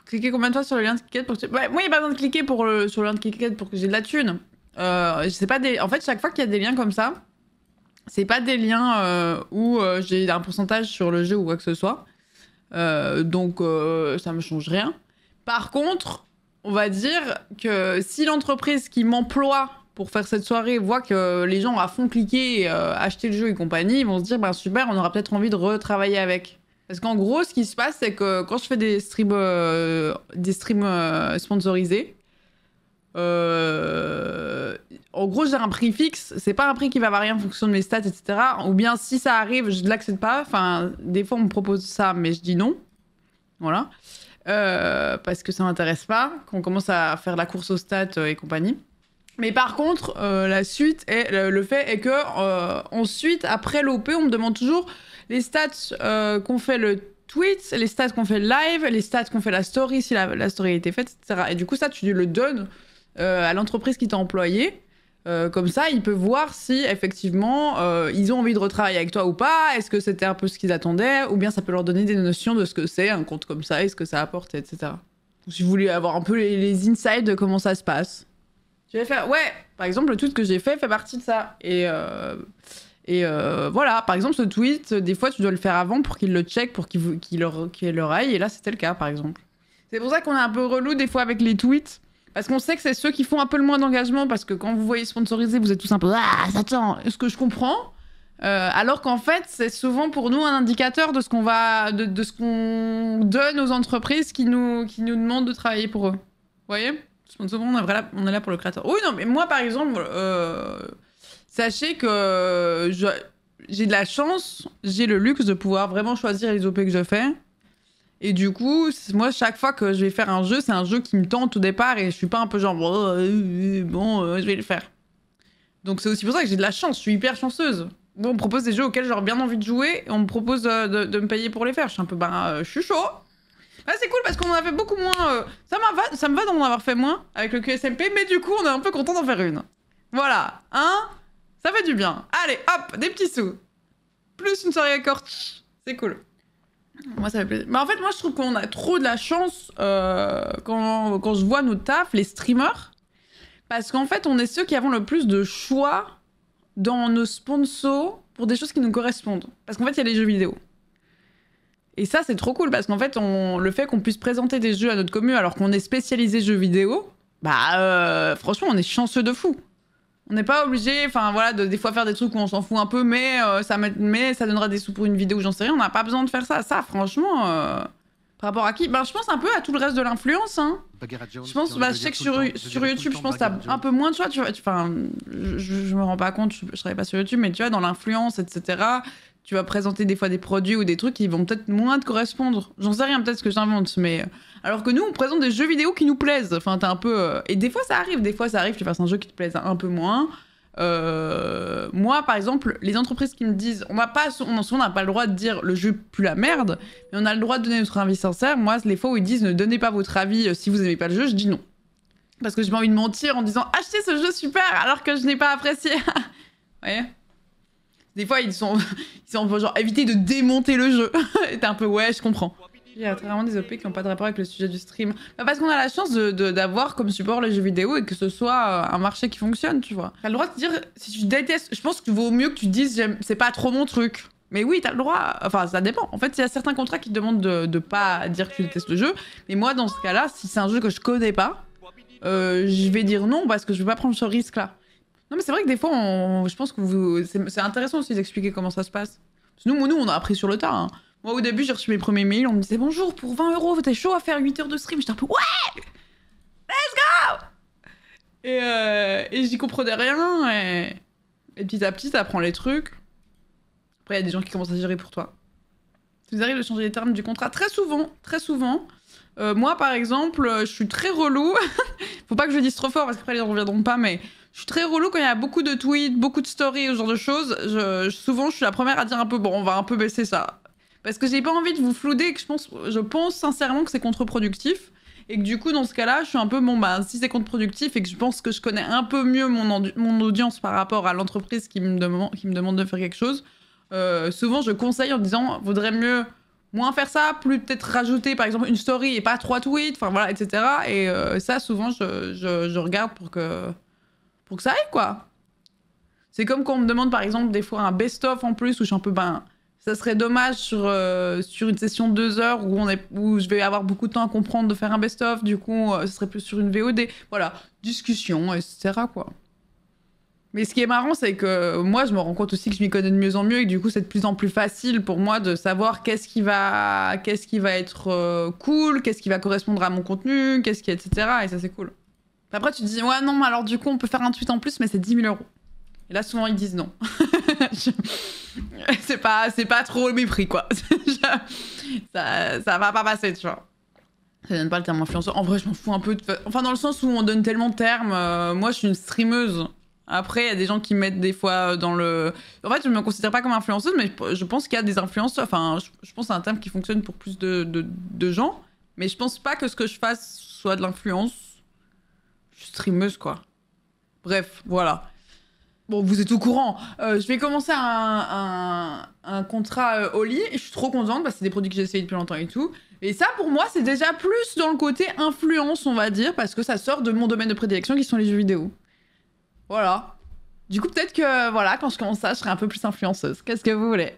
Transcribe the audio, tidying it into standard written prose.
Cliquer combien de fois sur le lien de Kikette pour que tu... Ouais, moi, il n'y a pas besoin de cliquer sur le lien de Kikette pour que j'ai de la thune. C'est pas des... En fait, chaque fois qu'il y a des liens comme ça, c'est pas des liens où j'ai un pourcentage sur le jeu ou quoi que ce soit. Donc, ça me change rien. Par contre, on va dire que si l'entreprise qui m'emploie pour faire cette soirée voit que les gens à fond cliqué, acheter le jeu et compagnie, ils vont se dire, bah super, on aura peut-être envie de retravailler avec. Parce qu'en gros, ce qui se passe, c'est que quand je fais des streams sponsorisés, en gros, j'ai un prix fixe. C'est pas un prix qui va varier en fonction de mes stats, etc. Ou bien, si ça arrive, je ne l'accepte pas. Enfin, des fois, on me propose ça, mais je dis non. Voilà. Parce que ça m'intéresse pas. Qu'on commence à faire la course aux stats et compagnie. Mais par contre, la suite est le fait est que ensuite, après l'OP, on me demande toujours les stats qu'on fait le tweet, les stats qu'on fait le live, les stats qu'on fait la story, si la story a été faite, etc. Et du coup, ça, tu le donnes à l'entreprise qui t'a employé. Comme ça, ils peuvent voir si effectivement ils ont envie de retravailler avec toi ou pas. Est-ce que c'était un peu ce qu'ils attendaient, ou bien ça peut leur donner des notions de ce que c'est un compte comme ça et ce que ça apporte, etc. Ou si vous voulez avoir un peu les insides de comment ça se passe. Je vais faire, ouais, par exemple, le tweet que j'ai fait partie de ça. Et voilà, par exemple, ce tweet, des fois, tu dois le faire avant pour qu'il le check, pour qu'il leur aille. Et là, c'était le cas, par exemple. C'est pour ça qu'on est un peu relou des fois avec les tweets. Parce qu'on sait que c'est ceux qui font un peu le moins d'engagement. Parce que quand vous voyez sponsoriser, vous êtes tous un peu, ah, attends, est-ce que je comprends alors qu'en fait, c'est souvent pour nous un indicateur de ce qu'on va, de ce qu'on donne aux entreprises qui nous demandent de travailler pour eux. Vous voyez? Souvent, on est là pour le créateur. Oui, non, mais moi, par exemple, sachez que j'ai de la chance, j'ai le luxe de pouvoir vraiment choisir les OP que je fais. Et du coup, moi, chaque fois que je vais faire un jeu, c'est un jeu qui me tente au départ et je suis pas un peu genre, je vais le faire. Donc c'est aussi pour ça que j'ai de la chance, je suis hyper chanceuse. Bon, on me propose des jeux auxquels j'aurais bien envie de jouer et on me propose de me payer pour les faire. Je suis un peu, je suis chaud. Ah, c'est cool parce qu'on en a fait beaucoup moins. Ça me va d'en avoir fait moins avec le QSMP, mais du coup, on est un peu content d'en faire une. Voilà, hein? Ça fait du bien. Allez, hop, des petits sous. Plus une soirée à Corti. C'est cool. Moi, ça fait plaisir. Mais en fait, moi, je trouve qu'on a trop de la chance quand je vois nos tafs, les streamers. Parce qu'en fait, on est ceux qui avons le plus de choix dans nos sponsors pour des choses qui nous correspondent. Parce qu'en fait, il y a les jeux vidéo. Et ça, c'est trop cool parce qu'en fait, le fait qu'on puisse présenter des jeux à notre commu alors qu'on est spécialisé jeux vidéo, franchement, on est chanceux de fou. On n'est pas obligé, enfin voilà, de des fois faire des trucs où on s'en fout un peu, mais ça donnera des sous pour une vidéo, j'en sais rien. On n'a pas besoin de faire ça. Ça, franchement, par rapport à qui? Je pense un peu à tout le reste de l'influence. Hein. Je pense, je sais que sur YouTube, je pense que t'as un peu moins de choix. Enfin, je me rends pas compte, je travaille pas sur YouTube, mais tu vois, dans l'influence, etc. Tu vas présenter des fois des produits ou des trucs qui vont peut-être moins te correspondre. J'en sais rien, peut-être que j'invente, mais... Alors que nous, on présente des jeux vidéo qui nous plaisent. Enfin, t'es un peu... Et des fois, ça arrive, que tu fasses un jeu qui te plaise un peu moins. Moi, par exemple, les entreprises qui me disent... On n'a pas le droit de dire le jeu pue la merde, mais on a le droit de donner notre avis sincère. Moi, les fois où ils disent ne donnez pas votre avis si vous aimez pas le jeu, je dis non. Parce que j'ai pas envie de mentir en disant achetez ce jeu super alors que je n'ai pas apprécié. Vous voyez? Des fois, ils sont genre éviter de démonter le jeu. Et t'es un peu ouais, je comprends. Il y a très vraiment des OP qui n'ont pas de rapport avec le sujet du stream. Parce qu'on a la chance d'avoir comme support les jeux vidéo et que ce soit un marché qui fonctionne, tu vois. T'as le droit de dire si tu détestes. Je pense qu'il vaut mieux que tu dises c'est pas trop mon truc. Mais oui, t'as le droit. Enfin, ça dépend. En fait, il y a certains contrats qui te demandent de pas dire que tu détestes le jeu. Mais moi, dans ce cas-là, si c'est un jeu que je connais pas, je vais dire non parce que je vais pas prendre ce risque-là. Non mais c'est vrai que des fois, je pense que c'est intéressant aussi d'expliquer comment ça se passe. Parce que nous, on a appris sur le tas. Hein. Moi, au début, j'ai reçu mes premiers mails, on me disait « Bonjour, pour 20 €, t'es chaud à faire 8 heures de stream ?» J'étais un peu « Ouais, let's go !» Et j'y comprenais rien. Et petit à petit, t'apprends les trucs. Après, il y a des gens qui commencent à gérer pour toi. Ça vous arrive de changer les termes du contrat très souvent, très souvent. Moi, par exemple, je suis très relou. Faut pas que je le dise trop fort parce qu'après, les gens ne reviendront pas, mais... Je suis très relou quand il y a beaucoup de tweets, beaucoup de stories, ce genre de choses. Souvent, je suis la première à dire un peu, bon, on va un peu baisser ça. Parce que j'ai pas envie de vous flouder et que je pense sincèrement que c'est contre-productif. Et que du coup, dans ce cas-là, je suis un peu, si c'est contre-productif et que je pense que je connais un peu mieux mon audience par rapport à l'entreprise qui me demande de faire quelque chose, souvent, je conseille en disant, vaudrait mieux moins faire ça, plus peut-être rajouter par exemple une story et pas 3 tweets, enfin voilà, etc. Et ça, souvent, je regarde pour que ça aille, quoi. C'est comme quand on me demande par exemple des fois un best-of en plus, où je suis un peu, ça serait dommage sur une session de 2 heures où je vais avoir beaucoup de temps à comprendre de faire un best-of, du coup, ce serait plus sur une VOD. Voilà, discussion, etc., quoi. Mais ce qui est marrant, c'est que moi, je me rends compte aussi que je m'y connais de mieux en mieux et que du coup, c'est de plus en plus facile pour moi de savoir qu'est-ce qui va être cool, qu'est-ce qui va correspondre à mon contenu, etc. Et ça, c'est cool. Après, tu te dis, ouais, non, alors du coup, on peut faire un tweet en plus, mais c'est 10 000 €. Et là, souvent, ils disent non. C'est pas trop mes prix, quoi. Ça va pas passer, tu vois. Ça donne pas le terme influenceur. En vrai, je m'en fous un peu. Enfin, dans le sens où on donne tellement de termes. Moi, je suis une streameuse. Après, il y a des gens qui mettent des fois dans le... En fait, je me considère pas comme influenceuse, mais je pense qu'il y a des influenceurs. Enfin, je pense que c'est un terme qui fonctionne pour plus de gens. Mais je pense pas que ce que je fasse soit de l'influence. Je suis streameuse, quoi. Bref, voilà. Bon, vous êtes au courant. Je vais commencer un contrat Oli. Je suis trop contente parce que c'est des produits que j'ai essayé depuis longtemps et tout. Et ça, pour moi, c'est déjà plus dans le côté influence, on va dire, parce que ça sort de mon domaine de prédilection qui sont les jeux vidéo. Voilà. Du coup, peut-être que, voilà, quand je commence ça, je serai un peu plus influenceuse. Qu'est-ce que vous voulez ?